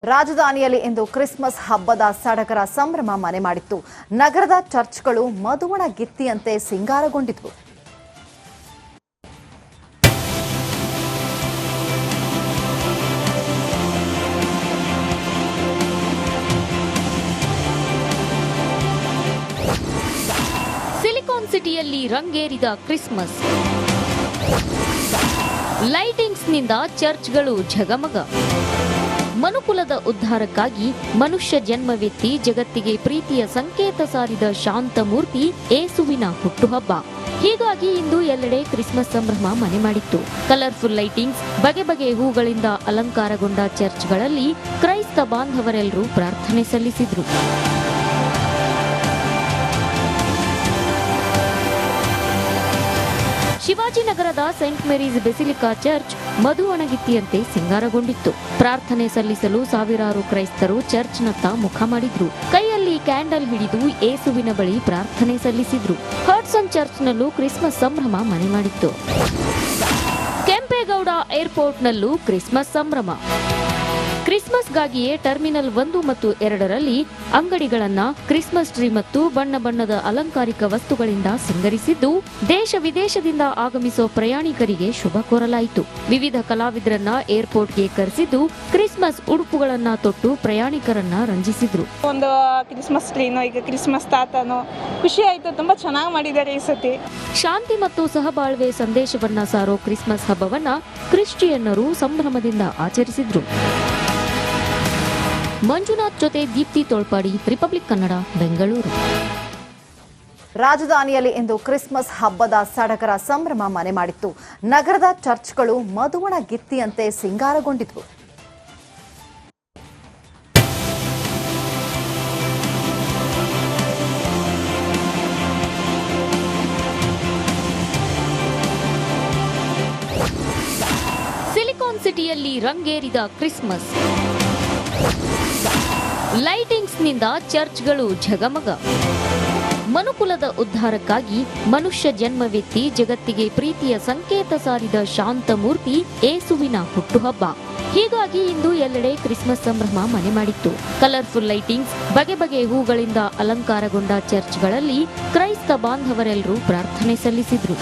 ರಾಜಧಾನಿಯಲ್ಲಿ ಇಂದು ಕ್ರಿಸ್ಮಸ್ ಹಬ್ಬದ ಸಡಗರ ಸಂಭ್ರಮ ಮನೆ ಮಾಡಿತ್ತು. ನಗರದ ಚರ್ಚ್ಗಳು ಮಧುವಣ ಗಿತ್ತಿಯಂತೆ ಸಿಂಗಾರಗೊಂಡಿದ್ವು. ಸಿಲಿಕಾನ್ ಸಿಟಿಯಲ್ಲಿ ರಂಗೇರಿದ ಕ್ರಿಸ್ಮಸ್. ಲೈಟಿಂಗ್ಸ್ನಿಂದ ಚರ್ಚ್ಗಳು ಝಗಮಗ. ಮನುಕುಲದ ಉದ್ಧಾರಕ್ಕಾಗಿ ಮನುಷ್ಯ ಜನ್ಮವೆತ್ತಿ ಜಗತ್ತಿಗೆ ಪ್ರೀತಿಯ ಸಂಕೇತ ಸಾರಿದ ಶಾಂತ ಮೂರ್ತಿ ಏಸುವಿನ ಹುಟ್ಟುಹಬ್ಬ. ಹೀಗಾಗಿ ಇಂದು ಎಲ್ಲೆಡೆ ಕ್ರಿಸ್ಮಸ್ ಸಂಭ್ರಮ ಮನೆ ಮಾಡಿತ್ತು. ಕಲರ್ಫುಲ್ ಲೈಟಿಂಗ್ಸ್, ಬಗೆ ಬಗೆ ಹೂಗಳಿಂದ ಅಲಂಕಾರಗೊಂಡ ಚರ್ಚ್ಗಳಲ್ಲಿ ಕ್ರೈಸ್ತ ಬಾಂಧವರೆಲ್ಲರೂ ಪ್ರಾರ್ಥನೆ ಸಲ್ಲಿಸಿದ್ರು. ಶಿವಾಜಿನಗರದ ಸೆಂಟ್ ಮೇರೀಸ್ ಬೆಸಿಲಿಕಾ ಚರ್ಚ್ ಮಧುವಣಗಿತ್ತಿಯಂತೆ ಸಿಂಗಾರಗೊಂಡಿತ್ತು. ಪ್ರಾರ್ಥನೆ ಸಲ್ಲಿಸಲು ಸಾವಿರಾರು ಕ್ರೈಸ್ತರು ಚರ್ಚ್ನತ್ತ ಮುಖ ಮಾಡಿದ್ರು. ಕೈಯಲ್ಲಿ ಕ್ಯಾಂಡಲ್ ಹಿಡಿದು ಏಸುವಿನ ಬಳಿ ಪ್ರಾರ್ಥನೆ ಸಲ್ಲಿಸಿದ್ರು. ಹಡ್ಸನ್ ಚರ್ಚ್ನಲ್ಲೂ ಕ್ರಿಸ್ಮಸ್ ಸಂಭ್ರಮ ಮನೆ ಮಾಡಿತ್ತು. ಕೆಂಪೇಗೌಡ ಏರ್ಪೋರ್ಟ್ನಲ್ಲೂ ಕ್ರಿಸ್ಮಸ್ ಸಂಭ್ರಮ. ಕ್ರಿಸ್ಮಸ್ಗಾಗಿಯೇ ಟರ್ಮಿನಲ್ 1 ಮತ್ತು 2ರಲ್ಲಿ ಅಂಗಡಿಗಳನ್ನ ಕ್ರಿಸ್ಮಸ್ ಟ್ರೀ ಮತ್ತು ಬಣ್ಣ ಬಣ್ಣದ ಅಲಂಕಾರಿಕ ವಸ್ತುಗಳಿಂದ ಸಿಂಗರಿಸಿದ್ದು, ದೇಶ ವಿದೇಶದಿಂದ ಆಗಮಿಸೋ ಪ್ರಯಾಣಿಕರಿಗೆ ಶುಭ ಕೋರಲಾಯಿತು. ವಿವಿಧ ಕಲಾವಿದರನ್ನ ಏರ್ಪೋರ್ಟ್ಗೆ ಕರೆಸಿದ್ದು, ಕ್ರಿಸ್ಮಸ್ ಉಡುಪುಗಳನ್ನ ತೊಟ್ಟು ಪ್ರಯಾಣಿಕರನ್ನ ರಂಜಿಸಿದ್ರು. ಒಂದು ಕ್ರಿಸ್ಮಸ್ ಟ್ರೀನೋ, ಈಗ ಕ್ರಿಸ್ಮಸ್ ತಾತನೋ, ಖುಷಿ ಆಯ್ತು. ತುಂಬಾ ಚೆನ್ನಾಗಿ ಮಾಡಿದ್ದಾರೆ ಈ ಸತಿ. ಶಾಂತಿ ಮತ್ತು ಸಹಬಾಳ್ವೆ ಸಂದೇಶವನ್ನ ಸಾರೋ ಕ್ರಿಸ್ಮಸ್ ಹಬ್ಬವನ್ನ ಕ್ರಿಶ್ಚಿಯನ್ನರು ಸಂಭ್ರಮದಿಂದ ಆಚರಿಸಿದ್ರು. ಮಂಜುನಾಥ್ ಜೊತೆ ದೀಪ್ತಿ ತೋಳ್ಪಾಡಿ, ರಿಪಬ್ಲಿಕ್ ಕನ್ನಡ, ಬೆಂಗಳೂರು. ರಾಜಧಾನಿಯಲ್ಲಿ ಇಂದು ಕ್ರಿಸ್ಮಸ್ ಹಬ್ಬದ ಸಡಗರ ಸಂಭ್ರಮ ಮನೆ ಮಾಡಿತ್ತು. ನಗರದ ಚರ್ಚ್ಗಳು ಮಧುವಣ ಗಿತ್ತಿಯಂತೆ ಸಿಂಗಾರಗೊಂಡಿದ್ವು. ಸಿಲಿಕಾನ್ ಸಿಟಿಯಲ್ಲಿ ರಂಗೇರಿದ ಕ್ರಿಸ್ಮಸ್. ಲೈಟಿಂಗ್ಸ್ನಿಂದ ಚರ್ಚ್ಗಳು ಝಗಮಗ. ಮನುಕುಲದ ಉದ್ಧಾರಕ್ಕಾಗಿ ಮನುಷ್ಯ ಜನ್ಮವೆತ್ತಿ ಜಗತ್ತಿಗೆ ಪ್ರೀತಿಯ ಸಂಕೇತ ಸಾರಿದ ಶಾಂತ ಮೂರ್ತಿ ಏಸುವಿನ ಹುಟ್ಟುಹಬ್ಬ. ಹೀಗಾಗಿ ಇಂದು ಎಲ್ಲೆಡೆ ಕ್ರಿಸ್ಮಸ್ ಸಂಭ್ರಮ ಮನೆ ಮಾಡಿತ್ತು. ಕಲರ್ಫುಲ್ ಲೈಟಿಂಗ್ಸ್, ಬಗೆ ಬಗೆ ಹೂಗಳಿಂದ ಅಲಂಕಾರಗೊಂಡ ಚರ್ಚ್ಗಳಲ್ಲಿ ಕ್ರೈಸ್ತ ಬಾಂಧವರೆಲ್ಲರೂ ಪ್ರಾರ್ಥನೆ ಸಲ್ಲಿಸಿದ್ರು.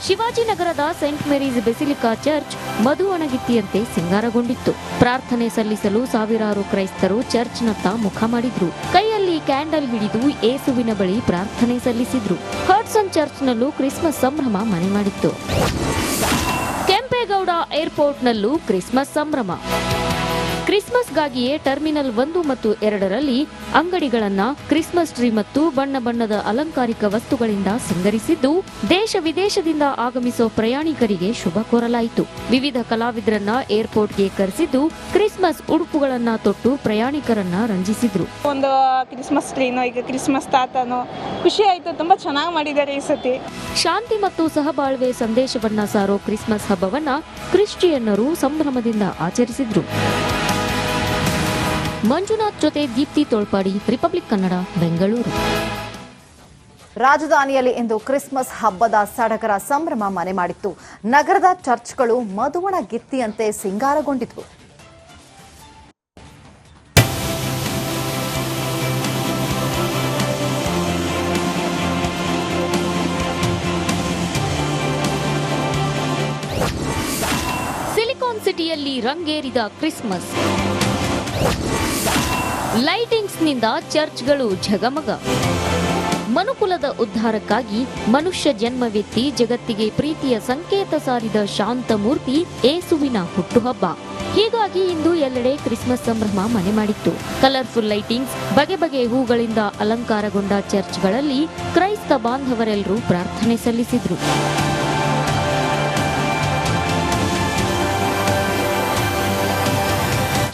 ಶಿವಾಜಿನಗರದ ಸೆಂಟ್ ಮೇರೀಸ್ ಬೆಸಿಲಿಕಾ ಚರ್ಚ್ ಮಧುವಣಗಿತ್ತಿಯಂತೆ ಸಿಂಗಾರಗೊಂಡಿತ್ತು. ಪ್ರಾರ್ಥನೆ ಸಲ್ಲಿಸಲು ಸಾವಿರಾರು ಕ್ರೈಸ್ತರು ಚರ್ಚ್ನತ್ತ ಮುಖ ಮಾಡಿದ್ರು. ಕೈಯಲ್ಲಿ ಕ್ಯಾಂಡಲ್ ಹಿಡಿದು ಏಸುವಿನ ಬಳಿ ಪ್ರಾರ್ಥನೆ ಸಲ್ಲಿಸಿದ್ರು. ಹಡ್ಸನ್ ಚರ್ಚ್ನಲ್ಲೂ ಕ್ರಿಸ್ಮಸ್ ಸಂಭ್ರಮ ಮನೆ ಮಾಡಿತ್ತು. ಕೆಂಪೇಗೌಡ ಏರ್ಪೋರ್ಟ್ನಲ್ಲೂ ಕ್ರಿಸ್ಮಸ್ ಸಂಭ್ರಮ. ಕ್ರಿಸ್ಮಸ್ಗಾಗಿಯೇ ಟರ್ಮಿನಲ್ 1 ಮತ್ತು 2ರಲ್ಲಿ ಅಂಗಡಿಗಳನ್ನ ಕ್ರಿಸ್ಮಸ್ ಟ್ರೀ ಮತ್ತು ಬಣ್ಣ ಬಣ್ಣದ ಅಲಂಕಾರಿಕ ವಸ್ತುಗಳಿಂದ ಸಿಂಗರಿಸಿದ್ದು, ದೇಶ ವಿದೇಶದಿಂದ ಆಗಮಿಸೋ ಪ್ರಯಾಣಿಕರಿಗೆ ಶುಭ ಕೋರಲಾಯಿತು. ವಿವಿಧ ಕಲಾವಿದರನ್ನ ಏರ್ಪೋರ್ಟ್ಗೆ ಕರೆಸಿದ್ದು, ಕ್ರಿಸ್ಮಸ್ ಉಡುಪುಗಳನ್ನ ತೊಟ್ಟು ಪ್ರಯಾಣಿಕರನ್ನ ರಂಜಿಸಿದ್ರು. ಒಂದು ಕ್ರಿಸ್ಮಸ್ ಟ್ರೀನೋ, ಈಗ ಕ್ರಿಸ್ಮಸ್ ತಾತನೋ, ಖುಷಿ ಆಯ್ತು. ತುಂಬಾ ಚೆನ್ನಾಗಿ ಮಾಡಿದ್ದಾರೆ ಈ ಸತಿ. ಶಾಂತಿ ಮತ್ತು ಸಹಬಾಳ್ವೆ ಸಂದೇಶವನ್ನ ಸಾರೋ ಕ್ರಿಸ್ಮಸ್ ಹಬ್ಬವನ್ನ ಕ್ರಿಶ್ಚಿಯನ್ನರು ಸಂಭ್ರಮದಿಂದ ಆಚರಿಸಿದ್ರು. ಮಂಜುನಾಥ್ ಜೊತೆ ದೀಪ್ತಿ ತೋಳ್ಪಾಡಿ, ರಿಪಬ್ಲಿಕ್ ಕನ್ನಡ, ಬೆಂಗಳೂರು. ರಾಜಧಾನಿಯಲ್ಲಿ ಇಂದು ಕ್ರಿಸ್ಮಸ್ ಹಬ್ಬದ ಸಡಗರ ಸಂಭ್ರಮ ಮನೆ ಮಾಡಿತ್ತು. ನಗರದ ಚರ್ಚ್ಗಳು ಮಧುವಣ ಗಿತ್ತಿಯಂತೆ ಸಿಂಗಾರಗೊಂಡಿದ್ವು. ಸಿಲಿಕಾನ್ ಸಿಟಿಯಲ್ಲಿ ರಂಗೇರಿದ ಕ್ರಿಸ್ಮಸ್. ಲೈಟಿಂಗ್ಸ್ನಿಂದ ಚರ್ಚ್ಗಳು ಝಗಮಗ. ಮನುಕುಲದ ಉದ್ಧಾರಕ್ಕಾಗಿ ಮನುಷ್ಯ ಜನ್ಮವೆತ್ತಿ ಜಗತ್ತಿಗೆ ಪ್ರೀತಿಯ ಸಂಕೇತ ಸಾರಿದ ಶಾಂತ ಮೂರ್ತಿ ಏಸುವಿನ ಹುಟ್ಟುಹಬ್ಬ. ಹೀಗಾಗಿ ಇಂದು ಎಲ್ಲೆಡೆ ಕ್ರಿಸ್ಮಸ್ ಸಂಭ್ರಮ ಮನೆ ಮಾಡಿತ್ತು. ಕಲರ್ಫುಲ್ ಲೈಟಿಂಗ್ಸ್, ಬಗೆ ಬಗೆ ಹೂಗಳಿಂದ ಅಲಂಕಾರಗೊಂಡ ಚರ್ಚ್ಗಳಲ್ಲಿ ಕ್ರೈಸ್ತ ಬಾಂಧವರೆಲ್ಲರೂ ಪ್ರಾರ್ಥನೆ ಸಲ್ಲಿಸಿದ್ರು.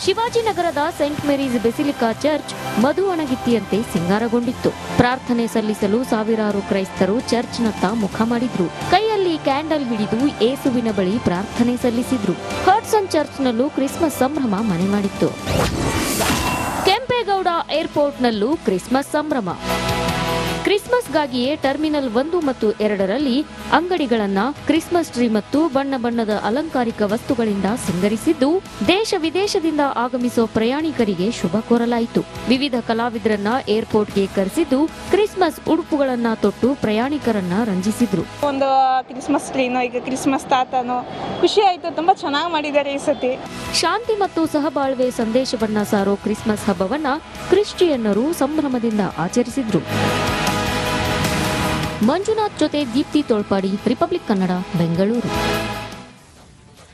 ಶಿವಾಜಿನಗರದ ಸೆಂಟ್ ಮೇರೀಸ್ ಬೆಸಿಲಿಕಾ ಚರ್ಚ್ ಮಧುವಣಗಿತ್ತಿಯಂತೆ ಸಿಂಗಾರಗೊಂಡಿತ್ತು. ಪ್ರಾರ್ಥನೆ ಸಲ್ಲಿಸಲು ಸಾವಿರಾರು ಕ್ರೈಸ್ತರು ಚರ್ಚ್ನತ್ತ ಮುಖ ಮಾಡಿದ್ರು. ಕೈಯಲ್ಲಿ ಕ್ಯಾಂಡಲ್ ಹಿಡಿದು ಏಸುವಿನ ಬಳಿ ಪ್ರಾರ್ಥನೆ ಸಲ್ಲಿಸಿದ್ರು. ಹಡ್ಸನ್ ಚರ್ಚ್ನಲ್ಲೂ ಕ್ರಿಸ್ಮಸ್ ಸಂಭ್ರಮ ಮನೆ ಮಾಡಿತ್ತು. ಕೆಂಪೇಗೌಡ ಏರ್ಪೋರ್ಟ್ನಲ್ಲೂ ಕ್ರಿಸ್ಮಸ್ ಸಂಭ್ರಮ. ಕ್ರಿಸ್ಮಸ್ಗಾಗಿಯೇ ಟರ್ಮಿನಲ್ 1 ಮತ್ತು 2ರಲ್ಲಿ ಅಂಗಡಿಗಳನ್ನ ಕ್ರಿಸ್ಮಸ್ ಟ್ರೀ ಮತ್ತು ಬಣ್ಣ ಬಣ್ಣದ ಅಲಂಕಾರಿಕ ವಸ್ತುಗಳಿಂದ ಸಿಂಗರಿಸಿದ್ದು, ದೇಶ ವಿದೇಶದಿಂದ ಆಗಮಿಸೋ ಪ್ರಯಾಣಿಕರಿಗೆ ಶುಭ ಕೋರಲಾಯಿತು. ವಿವಿಧ ಕಲಾವಿದರನ್ನ ಏರ್ಪೋರ್ಟ್ಗೆ ಕರೆಸಿದ್ದು, ಕ್ರಿಸ್ಮಸ್ ಉಡುಪುಗಳನ್ನ ತೊಟ್ಟು ಪ್ರಯಾಣಿಕರನ್ನ ರಂಜಿಸಿದ್ರು. ಒಂದು ಕ್ರಿಸ್ಮಸ್ ಟ್ರೀನೋ, ಈಗ ಕ್ರಿಸ್ಮಸ್ ತಾತನೋ, ಖುಷಿ ಆಯ್ತು. ತುಂಬಾ ಚೆನ್ನಾಗಿ ಮಾಡಿದ್ದಾರೆ ಈ ಸತಿ. ಶಾಂತಿ ಮತ್ತು ಸಹಬಾಳ್ವೆ ಸಂದೇಶವನ್ನ ಸಾರೋ ಕ್ರಿಸ್ಮಸ್ ಹಬ್ಬವನ್ನ ಕ್ರಿಶ್ಚಿಯನ್ನರು ಸಂಭ್ರಮದಿಂದ ಆಚರಿಸಿದ್ರು. ಮಂಜುನಾಥ್ ಜೊತೆ ದೀಪ್ತಿ ತೋಳ್ಪಾಡಿ, ರಿಪಬ್ಲಿಕ್ ಕನ್ನಡ, ಬೆಂಗಳೂರು.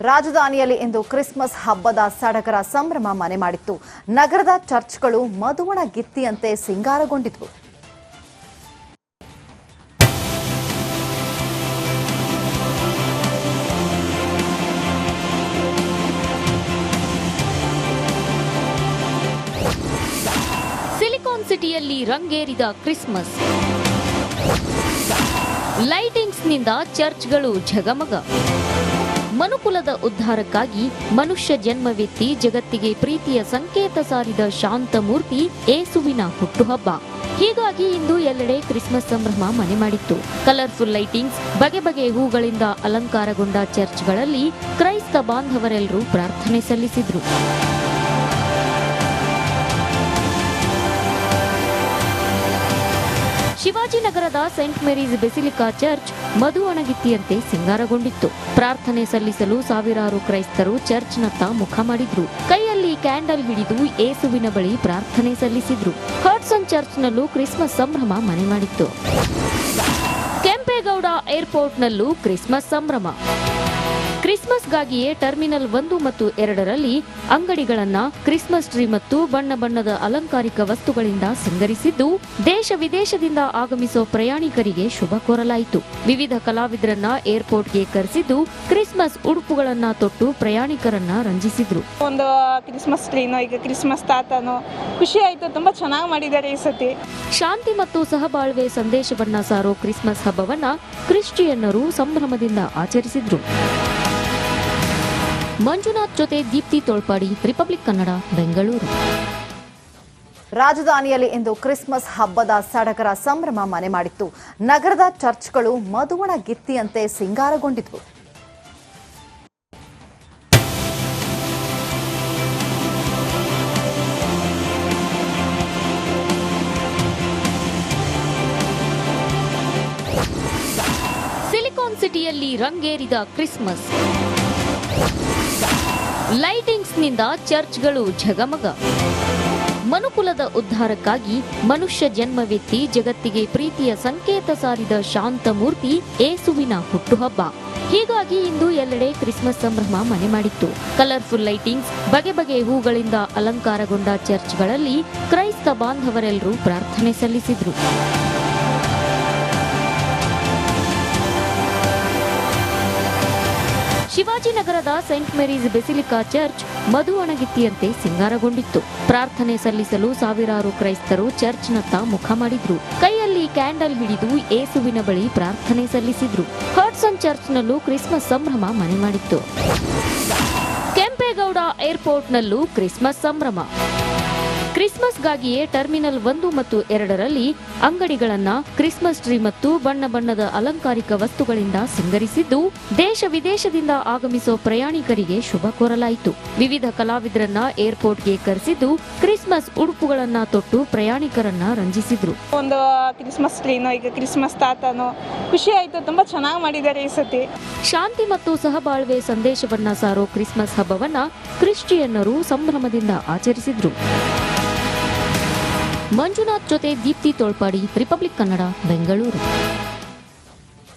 ರಾಜಧಾನಿಯಲ್ಲಿ ಇಂದು ಕ್ರಿಸ್ಮಸ್ ಹಬ್ಬದ ಸಡಗರ ಸಂಭ್ರಮ ಮನೆ ಮಾಡಿತ್ತು. ನಗರದ ಚರ್ಚ್ಗಳು ಮದುವಣ ಗಿತ್ತಿಯಂತೆ ಸಿಂಗಾರಗೊಂಡಿದ್ವು. ಸಿಲಿಕಾನ್ ಸಿಟಿಯಲ್ಲಿ ರಂಗೇರಿದ ಕ್ರಿಸ್ಮಸ್. ಲೈಟಿಂಗ್ಸ್ನಿಂದ ಚರ್ಚ್ಗಳು ಝಗಮಗ. ಮನುಕುಲದ ಉದ್ಧಾರಕ್ಕಾಗಿ ಮನುಷ್ಯ ಜನ್ಮವೆತ್ತಿ ಜಗತ್ತಿಗೆ ಪ್ರೀತಿಯ ಸಂಕೇತ ಸಾರಿದ ಶಾಂತ ಮೂರ್ತಿ ಏಸುವಿನ ಹುಟ್ಟುಹಬ್ಬ. ಹೀಗಾಗಿ ಇಂದು ಎಲ್ಲೆಡೆ ಕ್ರಿಸ್ಮಸ್ ಸಂಭ್ರಮ ಮನೆ ಮಾಡಿತ್ತು. ಕಲರ್ಫುಲ್ ಲೈಟಿಂಗ್ಸ್, ಬಗೆ ಬಗೆ ಹೂಗಳಿಂದ ಅಲಂಕಾರಗೊಂಡ ಚರ್ಚ್ಗಳಲ್ಲಿ ಕ್ರೈಸ್ತ ಬಾಂಧವರೆಲ್ಲರೂ ಪ್ರಾರ್ಥನೆ ಸಲ್ಲಿಸಿದ್ರು. ಶಿವಾಜಿನಗರದ ಸೆಂಟ್ ಮೇರೀಸ್ ಬೆಸಿಲಿಕಾ ಚರ್ಚ್ ಮಧುವಣಗಿತ್ತಿಯಂತೆ ಸಿಂಗಾರಗೊಂಡಿತ್ತು. ಪ್ರಾರ್ಥನೆ ಸಲ್ಲಿಸಲು ಸಾವಿರಾರು ಕ್ರೈಸ್ತರು ಚರ್ಚ್ನತ್ತ ಮುಖ ಮಾಡಿದ್ರು. ಕೈಯಲ್ಲಿ ಕ್ಯಾಂಡಲ್ ಹಿಡಿದು ಏಸುವಿನ ಬಳಿ ಪ್ರಾರ್ಥನೆ ಸಲ್ಲಿಸಿದ್ರು. ಹಡ್ಸನ್ ಚರ್ಚ್ನಲ್ಲೂ ಕ್ರಿಸ್ಮಸ್ ಸಂಭ್ರಮ ಮನೆ ಮಾಡಿತ್ತು. ಕೆಂಪೇಗೌಡ ಏರ್ಪೋರ್ಟ್ನಲ್ಲೂ ಕ್ರಿಸ್ಮಸ್ ಸಂಭ್ರಮ. ಕ್ರಿಸ್ಮಸ್ಗಾಗಿಯೇ ಟರ್ಮಿನಲ್ 1 ಮತ್ತು 2ರಲ್ಲಿ ಅಂಗಡಿಗಳನ್ನ ಕ್ರಿಸ್ಮಸ್ ಟ್ರೀ ಮತ್ತು ಬಣ್ಣ ಬಣ್ಣದ ಅಲಂಕಾರಿಕ ವಸ್ತುಗಳಿಂದ ಸಿಂಗರಿಸಿದ್ದು, ದೇಶ ವಿದೇಶದಿಂದ ಆಗಮಿಸೋ ಪ್ರಯಾಣಿಕರಿಗೆ ಶುಭ ಕೋರಲಾಯಿತು. ವಿವಿಧ ಕಲಾವಿದರನ್ನ ಏರ್ಪೋರ್ಟ್ಗೆ ಕರೆಸಿದ್ದು, ಕ್ರಿಸ್ಮಸ್ ಉಡುಪುಗಳನ್ನ ತೊಟ್ಟು ಪ್ರಯಾಣಿಕರನ್ನ ರಂಜಿಸಿದ್ರು. ಒಂದು ಕ್ರಿಸ್ಮಸ್ ಟ್ರೀನೋ, ಈಗ ಕ್ರಿಸ್ಮಸ್ ತಾತನೋ, ಖುಷಿ ಆಯ್ತು. ತುಂಬಾ ಚೆನ್ನಾಗಿ ಮಾಡಿದ್ದಾರೆ ಈ ಸತಿ. ಶಾಂತಿ ಮತ್ತು ಸಹಬಾಳ್ವೆ ಸಂದೇಶವನ್ನ ಸಾರೋ ಕ್ರಿಸ್ಮಸ್ ಹಬ್ಬವನ್ನ ಕ್ರಿಶ್ಚಿಯನ್ನರು ಸಂಭ್ರಮದಿಂದ ಆಚರಿಸಿದ್ರು. ಮಂಜುನಾಥ್ ಜೊತೆ ದೀಪ್ತಿ ತೋಳ್ಪಾಡಿ, ರಿಪಬ್ಲಿಕ್ ಕನ್ನಡ, ಬೆಂಗಳೂರು. ರಾಜಧಾನಿಯಲ್ಲಿ ಇಂದು ಕ್ರಿಸ್ಮಸ್ ಹಬ್ಬದ ಸಡಗರ ಸಂಭ್ರಮ ಮನೆ ಮಾಡಿತ್ತು. ನಗರದ ಚರ್ಚ್ಗಳು ಮದುವಣ ಗಿತ್ತಿಯಂತೆ ಸಿಂಗಾರಗೊಂಡಿದ್ವು. ಸಿಲಿಕಾನ್ ಸಿಟಿಯಲ್ಲಿ ರಂಗೇರಿದ ಕ್ರಿಸ್ಮಸ್. ಲೈಟಿಂಗ್ಸ್ನಿಂದ ಚರ್ಚ್ಗಳು ಝಗಮಗ. ಮನುಕುಲದ ಉದ್ಧಾರಕ್ಕಾಗಿ ಮನುಷ್ಯ ಜನ್ಮವೆತ್ತಿ ಜಗತ್ತಿಗೆ ಪ್ರೀತಿಯ ಸಂಕೇತ ಸಾರಿದ ಶಾಂತ ಮೂರ್ತಿ ಏಸುವಿನ ಹುಟ್ಟುಹಬ್ಬ. ಹೀಗಾಗಿ ಇಂದು ಎಲ್ಲೆಡೆ ಕ್ರಿಸ್ಮಸ್ ಸಂಭ್ರಮ ಮನೆ ಮಾಡಿತ್ತು. ಕಲರ್ಫುಲ್ ಲೈಟಿಂಗ್ಸ್, ಬಗೆ ಬಗೆ ಹೂಗಳಿಂದ ಅಲಂಕಾರಗೊಂಡ ಚರ್ಚ್ಗಳಲ್ಲಿ ಕ್ರೈಸ್ತ ಬಾಂಧವರೆಲ್ಲರೂ ಪ್ರಾರ್ಥನೆ ಸಲ್ಲಿಸಿದ್ರು. ಶಿವಾಜಿನಗರದ ಸೆಂಟ್ ಮೇರೀಸ್ ಬೆಸಿಲಿಕಾ ಚರ್ಚ್ ಮಧುವಣಗಿತ್ತಿಯಂತೆ ಸಿಂಗಾರಗೊಂಡಿತ್ತು. ಪ್ರಾರ್ಥನೆ ಸಲ್ಲಿಸಲು ಸಾವಿರಾರು ಕ್ರೈಸ್ತರು ಚರ್ಚ್ನತ್ತ ಮುಖ ಮಾಡಿದ್ರು. ಕೈಯಲ್ಲಿ ಕ್ಯಾಂಡಲ್ ಹಿಡಿದು ಏಸುವಿನ ಬಳಿ ಪ್ರಾರ್ಥನೆ ಸಲ್ಲಿಸಿದ್ರು. ಹಡ್ಸನ್ ಚರ್ಚ್ನಲ್ಲೂ ಕ್ರಿಸ್ಮಸ್ ಸಂಭ್ರಮ ಮನೆ ಮಾಡಿತ್ತು. ಕೆಂಪೇಗೌಡ ಏರ್ಪೋರ್ಟ್ನಲ್ಲೂ ಕ್ರಿಸ್ಮಸ್ ಸಂಭ್ರಮ. ಕ್ರಿಸ್ಮಸ್ಗಾಗಿಯೇ ಟರ್ಮಿನಲ್ 1 ಮತ್ತು 2ರಲ್ಲಿ ಅಂಗಡಿಗಳನ್ನ ಕ್ರಿಸ್ಮಸ್ ಟ್ರೀ ಮತ್ತು ಬಣ್ಣ ಬಣ್ಣದ ಅಲಂಕಾರಿಕ ವಸ್ತುಗಳಿಂದ ಸಿಂಗರಿಸಿದ್ದು, ದೇಶ ವಿದೇಶದಿಂದ ಆಗಮಿಸೋ ಪ್ರಯಾಣಿಕರಿಗೆ ಶುಭ ಕೋರಲಾಯಿತು. ವಿವಿಧ ಕಲಾವಿದರನ್ನ ಏರ್ಪೋರ್ಟ್ಗೆ ಕರೆಸಿದ್ದು, ಕ್ರಿಸ್ಮಸ್ ಉಡುಪುಗಳನ್ನ ತೊಟ್ಟು ಪ್ರಯಾಣಿಕರನ್ನ ರಂಜಿಸಿದ್ರು. ಒಂದು ಕ್ರಿಸ್ಮಸ್ ಟ್ರೀನೋ, ಈಗ ಕ್ರಿಸ್ಮಸ್ ತಾತನೋ, ಖುಷಿ ಆಯ್ತು. ತುಂಬಾ ಚೆನ್ನಾಗಿ ಮಾಡಿದ್ದಾರೆ ಈ ಸತಿ. ಶಾಂತಿ ಮತ್ತು ಸಹಬಾಳ್ವೆ ಸಂದೇಶವನ್ನ ಸಾರೋ ಕ್ರಿಸ್ಮಸ್ ಹಬ್ಬವನ್ನ ಕ್ರಿಶ್ಚಿಯನ್ನರು ಸಂಭ್ರಮದಿಂದ ಆಚರಿಸಿದ್ರು. ಮಂಜುನಾಥ್ ಜೊತೆ ದೀಪ್ತಿ ತೋಳ್ಪಾಡಿ, ರಿಪಬ್ಲಿಕ್ ಕನ್ನಡ, ಬೆಂಗಳೂರು.